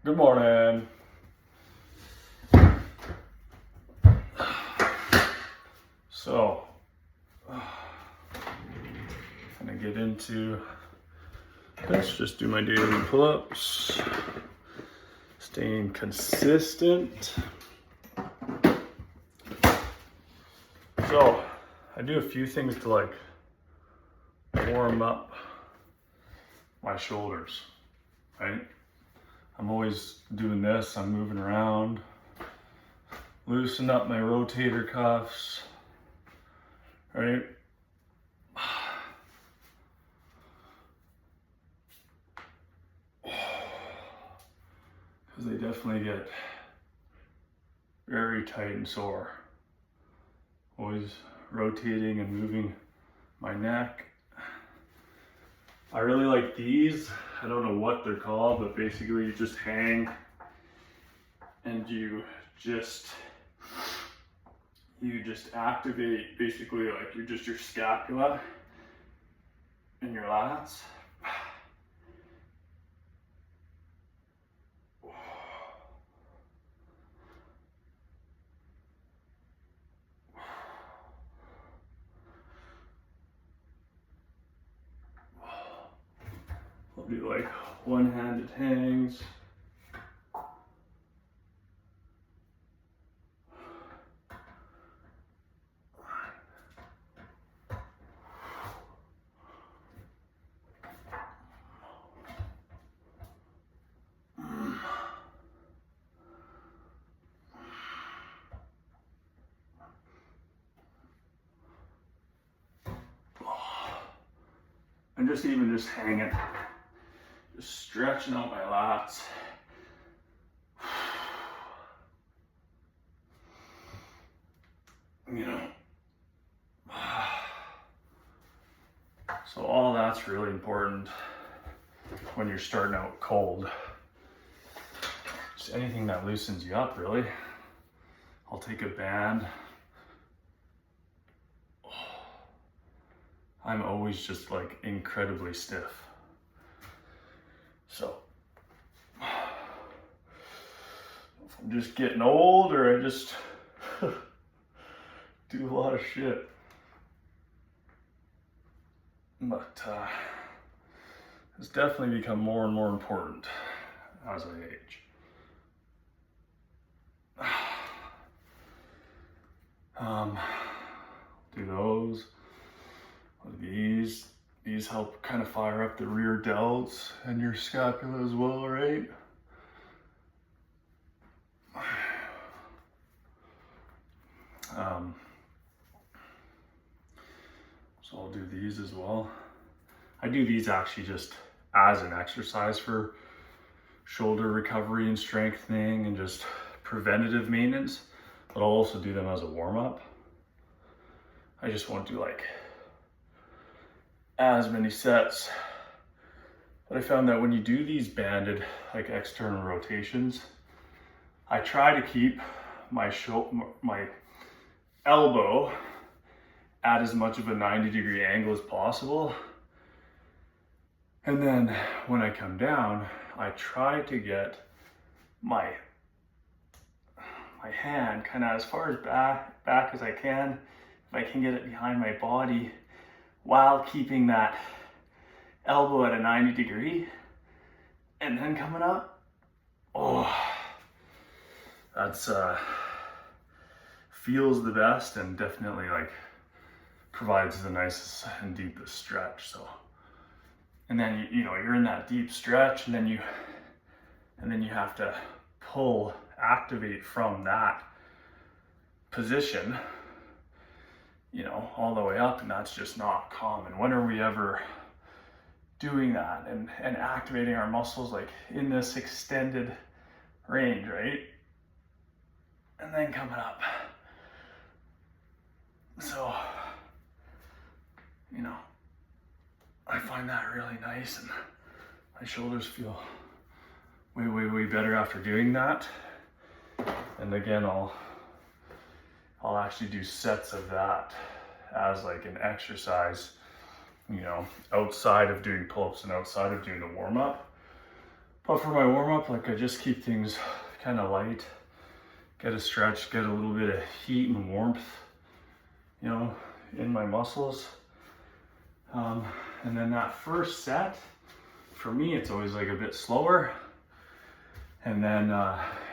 Good morning. So, gonna get into this, just do my daily pull-ups, staying consistent. So, I do a few things to like warm up my shoulders, right? I'm always doing this, I'm moving around, loosen up my rotator cuffs, right? Because they definitely get very tight and sore. Always rotating and moving my neck. I really like these. I don't know what they're called, but basically you just hang and you just activate basically like your scapula and your lats. I'll do like one-handed hangs. And just hanging, just stretching out my lats. You know, so all that's really important when you're starting out cold. Just anything that loosens you up, really. I'll take a band. I'm always just like incredibly stiff. So, if I'm just getting old or I just do a lot of shit. But it's definitely become more and more important as I age. Do those. These help kind of fire up the rear delts and your scapula as well, right? So I'll do these as well. I do these actually just as an exercise for shoulder recovery and strengthening and just preventative maintenance, but I'll also do them as a warm-up. I just won't do like as many sets, but I found that when you do these banded like external rotations, I try to keep my elbow at as much of a 90-degree angle as possible, and then when I come down, I try to get my hand kind of as far as back as I can. If I can get it behind my body while keeping that elbow at a 90-degree and then coming up. Oh, that's feels the best and definitely like provides the nicest and deepest stretch. So, and then you know you're in that deep stretch, and then you have to activate from that position, you know, all the way up, and that's just not common. When are we ever doing that and activating our muscles like in this extended range, right? And then coming up. So, you know, I find that really nice, and my shoulders feel way better after doing that. And again, I'll actually do sets of that as like an exercise, you know, outside of doing pull-ups and outside of doing the warm-up. But for my warm-up, like I just keep things kind of light, get a stretch, get a little bit of heat and warmth, you know, in my muscles. And then that first set, for me, it's always like a bit slower. And then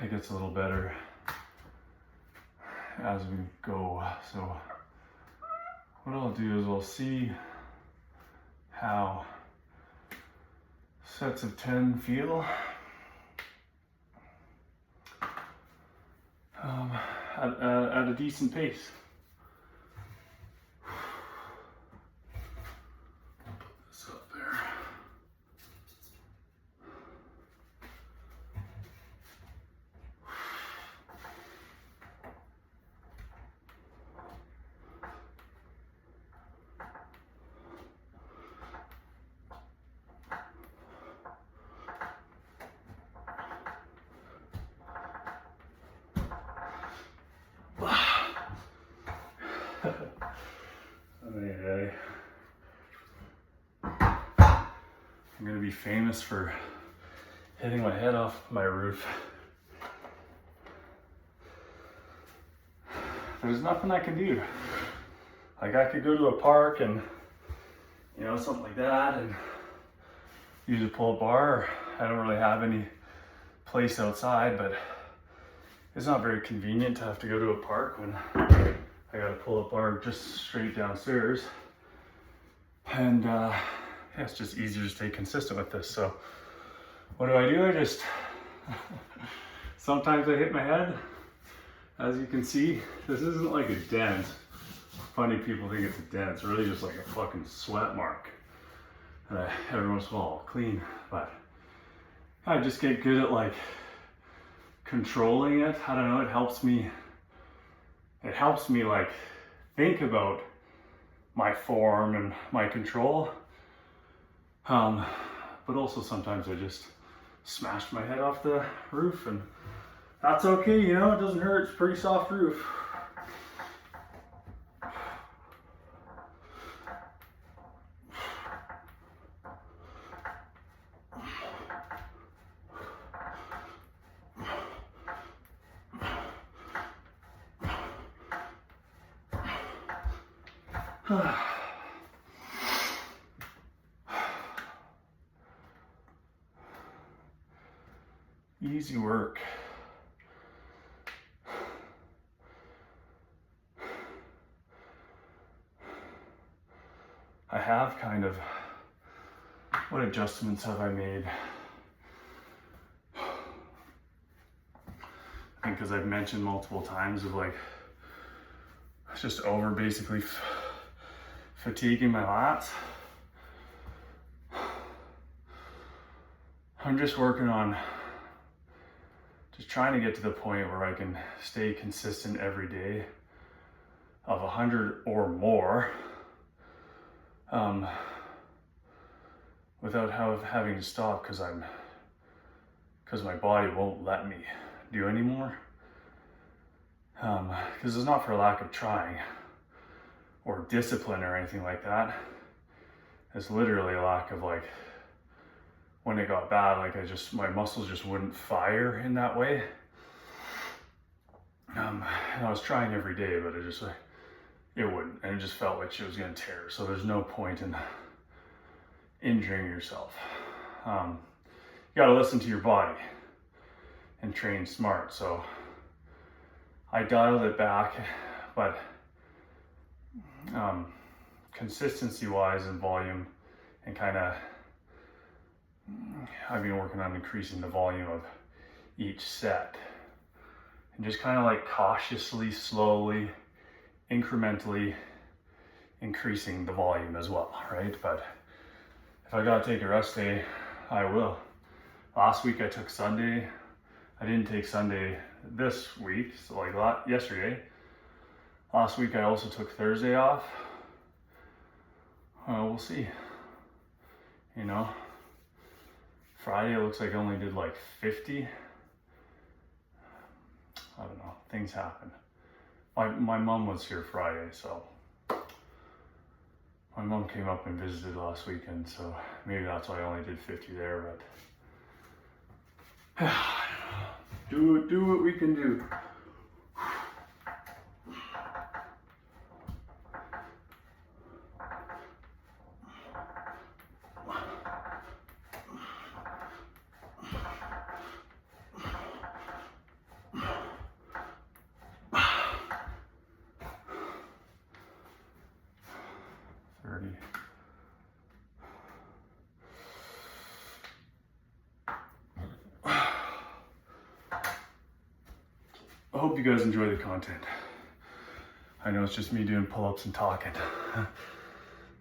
it gets a little better as we go. So what I'll do is I'll see how sets of 10 feel at a decent pace. Put this up there. I'm gonna be famous for hitting my head off my roof. There's nothing I can do. Like I could go to a park and, you know, something like that and use a pull-up bar. I don't really have any place outside, but it's not very convenient to have to go to a park when I got a pull-up bar just straight downstairs. And yeah, it's just easier to stay consistent with this. So what do? I just, sometimes I hit my head. As you can see, this isn't like a dent. Funny people think it's a dent. It's really just like a fucking sweat mark. And every once in a while I'll clean, but I just get good at like controlling it. I don't know, it helps me like think about my form and my control. But also sometimes I just smashed my head off the roof, and that's okay, you know, it doesn't hurt, it's a pretty soft roof. Easy work. I have kind of, what adjustments have I made? I think because I've mentioned multiple times of like, just over basically fatiguing my lats. I'm just working on just trying to get to the point where I can stay consistent every day of 100 or more without having to stop because my body won't let me do anymore. Because it's not for lack of trying or discipline or anything like that. It's literally a lack of like, when it got bad, like my muscles just wouldn't fire in that way. And I was trying every day, but it wouldn't, and it just felt like she was gonna tear. So there's no point in injuring yourself. You gotta listen to your body and train smart. So I dialed it back, but consistency wise and volume and kind of, I've been working on increasing the volume of each set and just kind of like cautiously, slowly, incrementally increasing the volume as well, right? But if I gotta take a rest day, I will. Last week I took Sunday. I didn't take Sunday this week, so like yesterday. Last week I also took Thursday off. We'll see, you know. Friday, it looks like I only did like 50. I don't know, things happen. My mom was here Friday, so my mom came up and visited last weekend, so maybe that's why I only did 50 there, Do what we can do. I hope you guys enjoy the content. I know it's just me doing pull-ups and talking,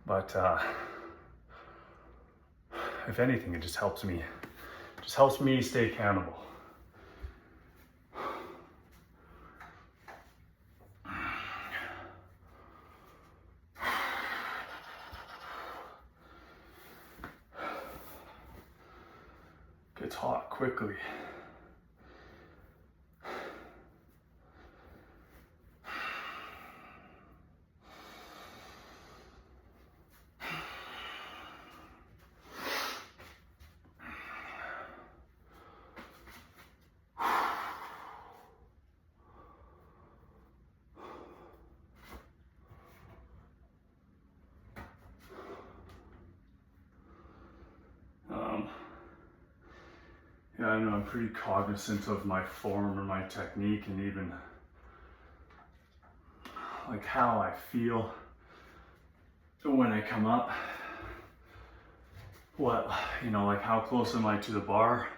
but if anything, it just helps me. Stay accountable. Gets hot quickly. Yeah, I know I'm pretty cognizant of my form or my technique, and even like how I feel when I come up. What, like how close am I to the bar?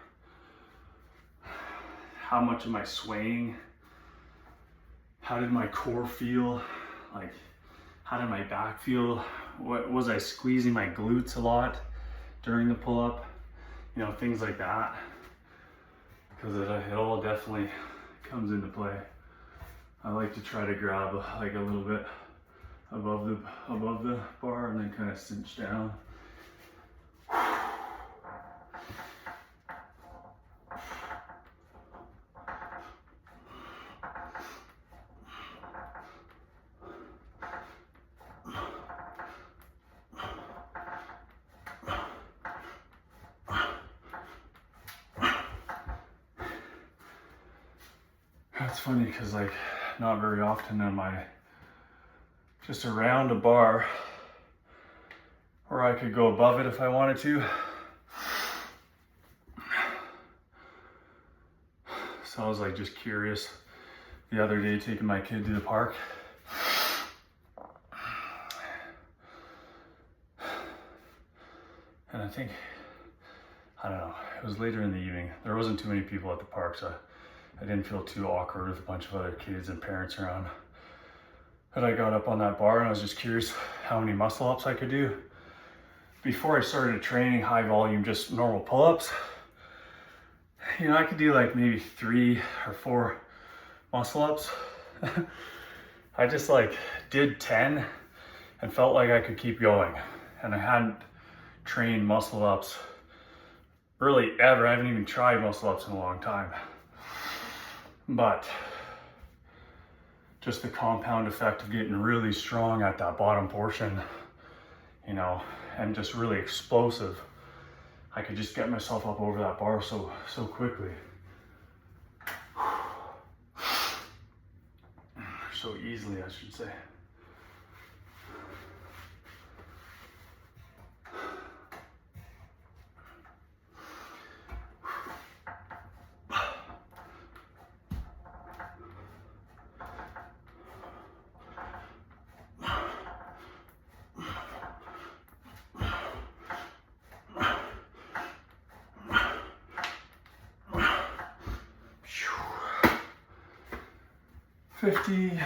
How much am I swaying? How did my core feel? Like, how did my back feel? What was I squeezing my glutes a lot during the pull-up? Things like that. Because it all definitely comes into play. I like to try to grab like a little bit above the bar and then kind of cinch down. It's funny because like not very often am I just around a bar where I could go above it if I wanted to. So I was like just curious the other day taking my kid to the park. And I think, I don't know, it was later in the evening. There wasn't too many people at the park, so I didn't feel too awkward with a bunch of other kids and parents around. But I got up on that bar and I was just curious how many muscle ups I could do. Before I started training high volume, just normal pull-ups, I could do like maybe 3 or 4 muscle ups. I just like did 10 and felt like I could keep going. And I hadn't trained muscle ups really ever. I haven't even tried muscle ups in a long time. But just the compound effect of getting really strong at that bottom portion, and just really explosive. I could just get myself up over that bar so quickly. So easily, I should say. $50.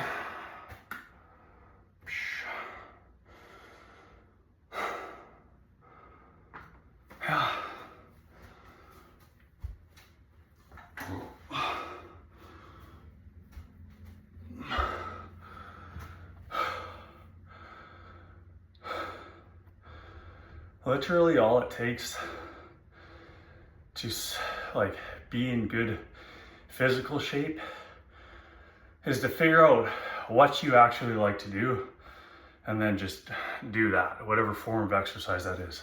Literally all it takes to like be in good physical shape is to figure out what you actually like to do and then just do that, whatever form of exercise that is.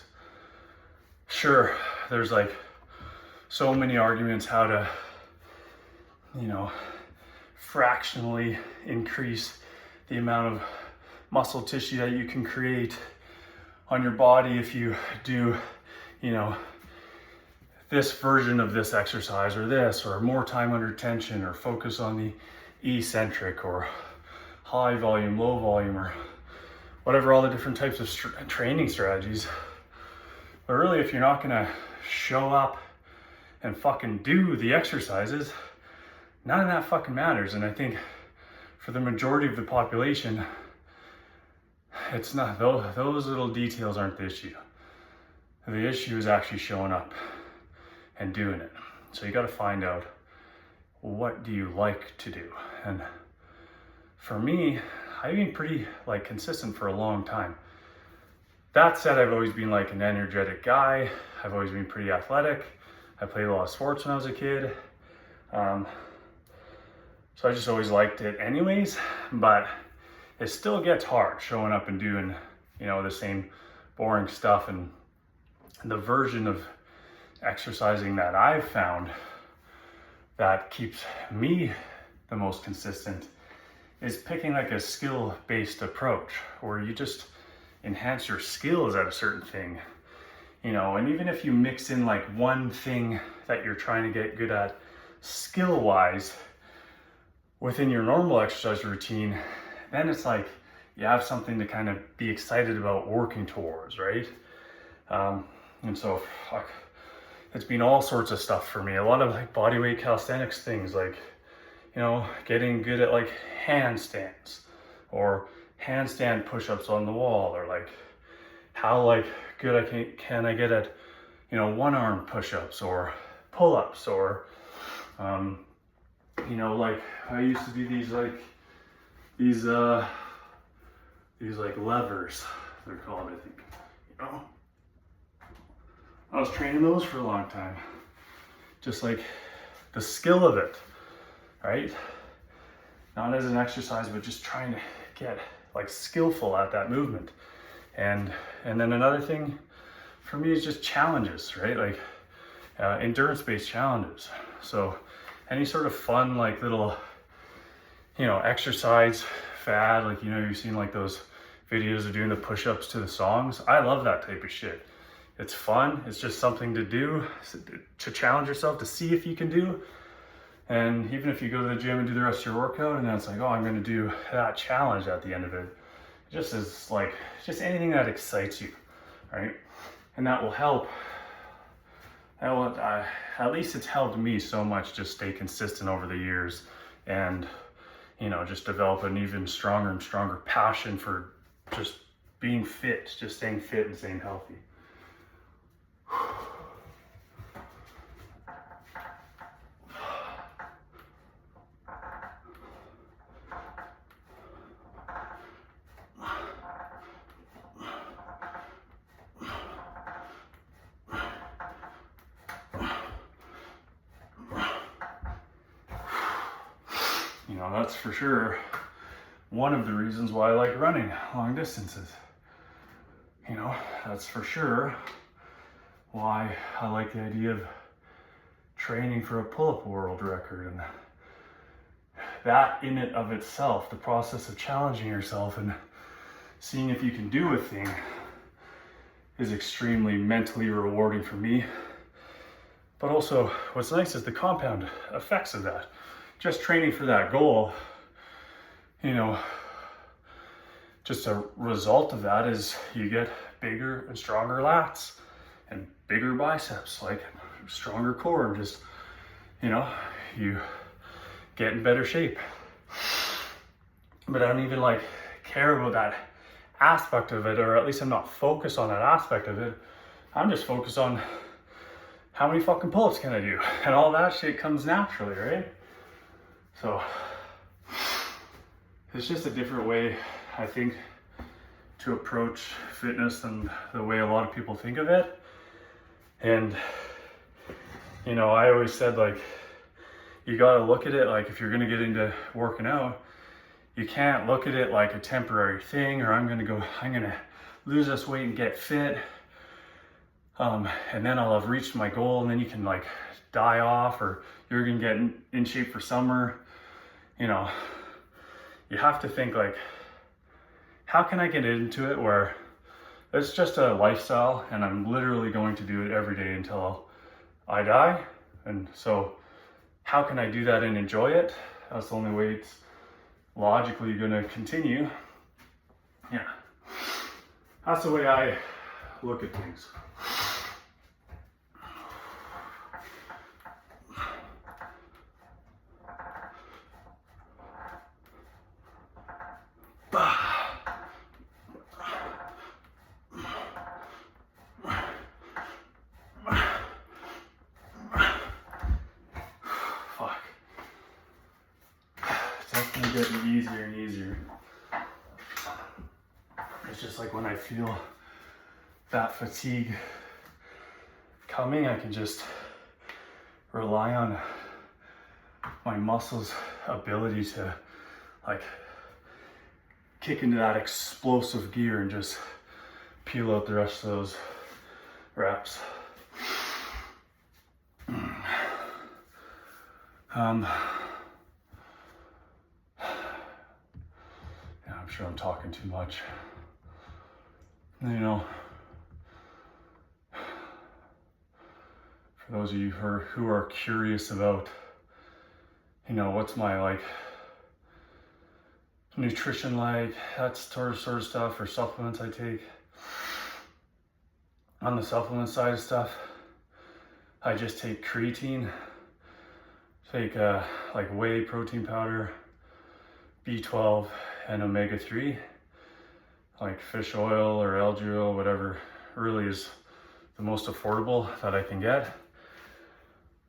Sure, there's like so many arguments how to, you know, fractionally increase the amount of muscle tissue that you can create on your body if you do, you know, this version of this exercise or this, or more time under tension, or focus on the eccentric, or high volume, low volume, or whatever, all the different types of training strategies. But really, if you're not gonna show up and fucking do the exercises, none of that fucking matters. And I think for the majority of the population, it's not, those little details aren't the issue. The issue is actually showing up and doing it. So you got to find out, what do you like to do? And for me, I've been pretty like consistent for a long time. That said, I've always been like an energetic guy. I've always been pretty athletic. I played a lot of sports when I was a kid. So I just always liked it anyways, but it still gets hard showing up and doing, you know, the same boring stuff. And the version of exercising that I've found that keeps me the most consistent is picking like a skill-based approach where you just enhance your skills at a certain thing, you know. And even if you mix in like one thing that you're trying to get good at skill-wise within your normal exercise routine, then it's like you have something to kind of be excited about working towards, right? And so it's been all sorts of stuff for me. A lot of like bodyweight calisthenics things, like, you know, getting good at like handstands or handstand push-ups on the wall, or like how like good can I get at, you know, one arm push-ups or pull-ups, or you know, like I used to do these like these like levers, they're called, I think, you know. I was training those for a long time. Just like the skill of it, right? Not as an exercise, but just trying to get like skillful at that movement. And then another thing for me is just challenges, right? Like endurance-based challenges. So any sort of fun, like little, you know, exercise fad, like, you know, you've seen like those videos of doing the push-ups to the songs. I love that type of shit. It's fun. It's just something to do, to challenge yourself, to see if you can do. And even if you go to the gym and do the rest of your workout and then it's like, oh, I'm going to do that challenge at the end of it, just as like, just anything that excites you, right? And that will help. At least it's helped me so much just stay consistent over the years, and, you know, just develop an even stronger and stronger passion for just being fit, just staying fit and staying healthy. You know, that's for sure one of the reasons why I like running long distances. You know, that's for sure why I like the idea of training for a pull-up world record. And that in and of itself, the process of challenging yourself and seeing if you can do a thing, is extremely mentally rewarding for me. But also, what's nice is the compound effects of that. Just training for that goal, you know, just a result of that is you get bigger and stronger lats and bigger biceps, like stronger core, and just, you know, you get in better shape. But I don't even like care about that aspect of it, or at least I'm not focused on that aspect of it. I'm just focused on how many fucking pull-ups can I do, and all that shit comes naturally, right? So it's just a different way, I think, to approach fitness than the way a lot of people think of it. And, you know, I always said, like, you gotta look at it like, if you're gonna get into working out, you can't look at it like a temporary thing, or I'm gonna lose this weight and get fit. And then I'll have reached my goal, and then you can like die off, or you're gonna get in shape for summer. You know, you have to think like, how can I get into it where it's just a lifestyle and I'm literally going to do it every day until I die? And so how can I do that and enjoy it? That's the only way it's logically gonna continue. Yeah, that's the way I look at things. Fuck. It's definitely getting easier and easier. It's just like when I feel that fatigue coming, I can just rely on my muscles' ability to like kick into that explosive gear and just peel out the rest of those reps. Yeah, I'm sure I'm talking too much. You know, for those of you who are curious about, you know, what's my like nutrition like, that sort of stuff, or supplements I take. On the supplement side of stuff, I just take creatine, take like whey protein powder, B12, and omega-3, like fish oil or algae oil, whatever really is the most affordable that I can get.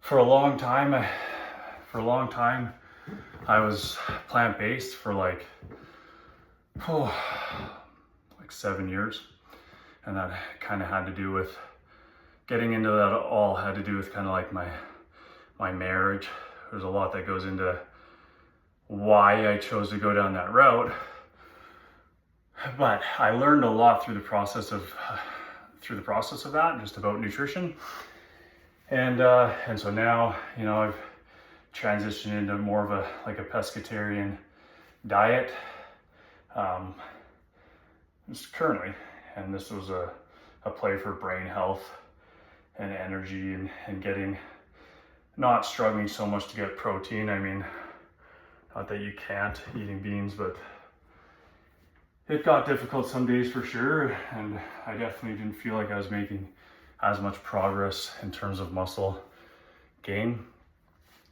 For a long time, I was plant-based for like 7 years. And that kind of had to do with getting into that, all had to do with kind of like my marriage. There's a lot that goes into why I chose to go down that route. But I learned a lot through the process of that, just about nutrition. And so now, you know, I've transitioned into more of a pescatarian diet. Just currently, and this was a play for brain health and energy and getting, not struggling so much to get protein. I mean, not that you can't eating beans, but it got difficult some days for sure. And I definitely didn't feel like I was making as much progress in terms of muscle gain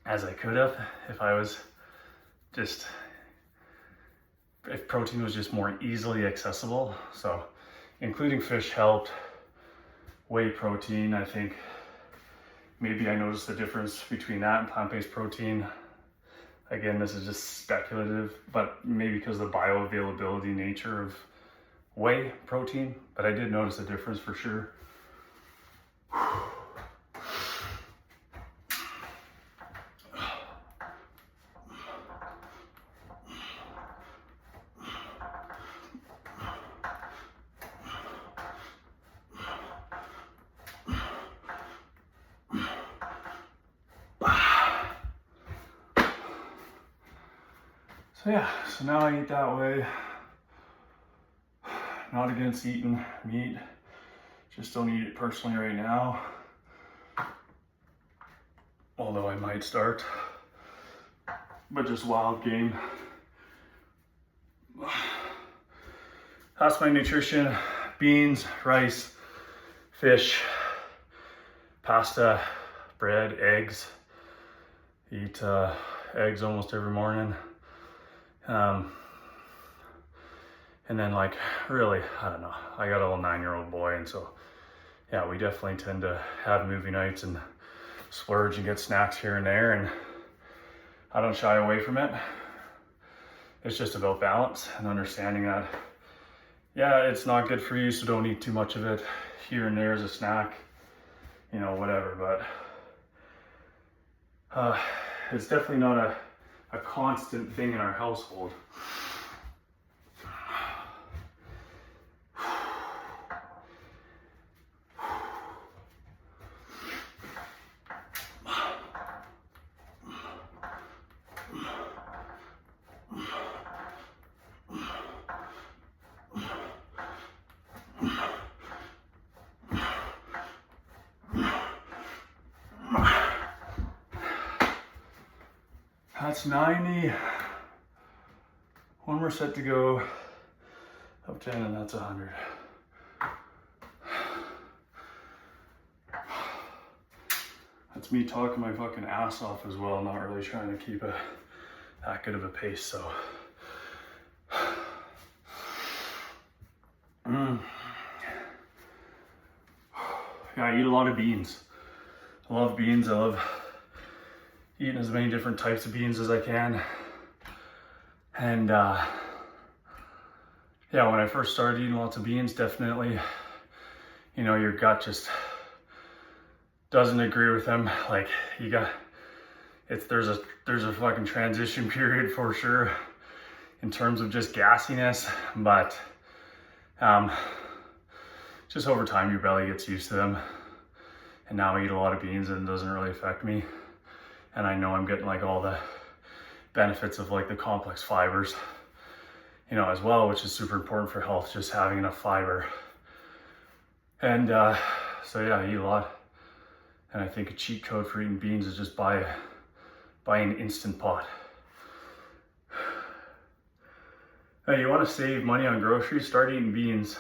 as I could have if protein was just more easily accessible. So including fish helped. Whey protein, I think maybe I noticed the difference between that and plant-based protein. Again, this is just speculative, but maybe because of the bioavailability nature of whey protein, but I did notice a difference for sure. So yeah, so now I eat that way. Not against eating meat, just don't eat it personally right now. Although I might start, but just wild game. That's my nutrition: beans, rice, fish, pasta, bread, eggs. Eat eggs almost every morning. And then like really, I don't know, I got a little 9-year-old boy, and so yeah, we definitely tend to have movie nights and splurge and get snacks here and there, and I don't shy away from it. It's just about balance and understanding that, yeah, it's not good for you, so don't eat too much of it here and there as a snack, you know, whatever. But it's definitely not a constant thing in our household. That's 90. One more set to go. Up 10, and that's 100. That's me talking my fucking ass off as well, not really trying to keep that good of a pace, so. Yeah, I eat a lot of beans. I love beans. I love eating as many different types of beans as I can. And yeah, when I first started eating lots of beans, definitely, you know, your gut just doesn't agree with them. Like you got, there's a fucking transition period for sure in terms of just gassiness, but just over time your belly gets used to them. And now I eat a lot of beans and it doesn't really affect me. And I know I'm getting like all the benefits of like the complex fibers, you know, as well, which is super important for health, just having enough fiber. And so yeah, I eat a lot. And I think a cheat code for eating beans is just buy an Instant Pot. Now you want to save money on groceries, start eating beans,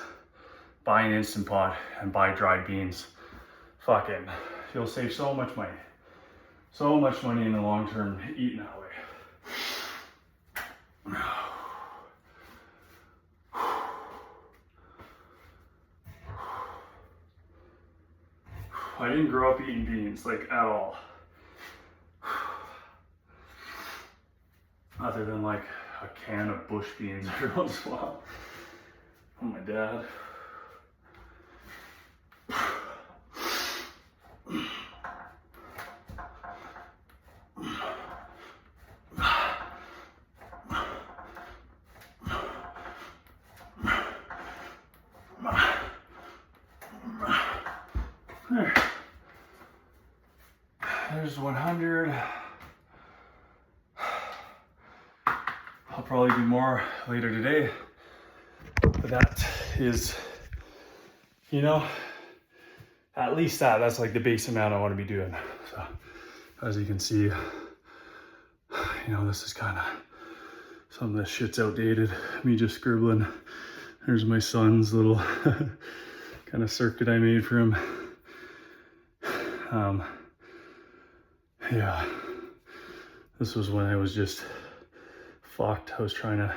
buy an Instant Pot and buy dried beans. Fucking, you'll save so much money. So much money in the long term eating that way. I didn't grow up eating beans, like at all. Other than like a can of bush beans every once in a while from my dad. There's 100. I'll probably do more later today, but that is, you know, at least that's like the base amount I want to be doing. So as you can see, you know, this is kind of, some of this shit's outdated. Me just scribbling. There's my son's little kind of circuit I made for him. Yeah, this was when I was just fucked. I was trying to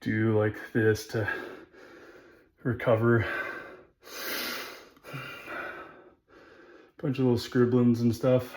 do like this to recover. Bunch of little scribblings and stuff.